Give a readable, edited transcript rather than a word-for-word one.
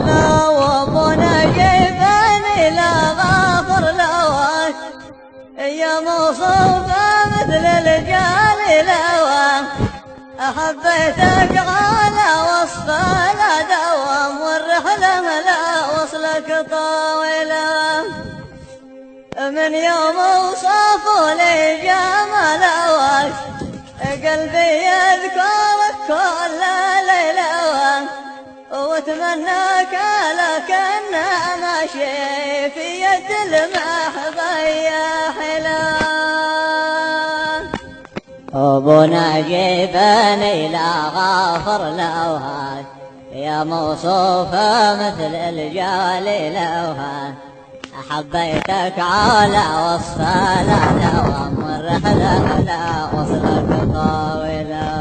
لا وابونا جيبني لا غافر لواك يا موصوفة مثل الجال لواك أحبيتك على وصف لا دوام والرحلة لا وصلك طاولة من يوم وصفوا لي جمال هواك قلبي يذكرك كل ليلة واتمناك لكن ماشي في يد المحبة يا حلا ابونا جيبني لا غافر لوهاك يا موصوفة مثل الجال لوهاك حبيتك على وصف لا دوام والرحلة لا وصلك طاولة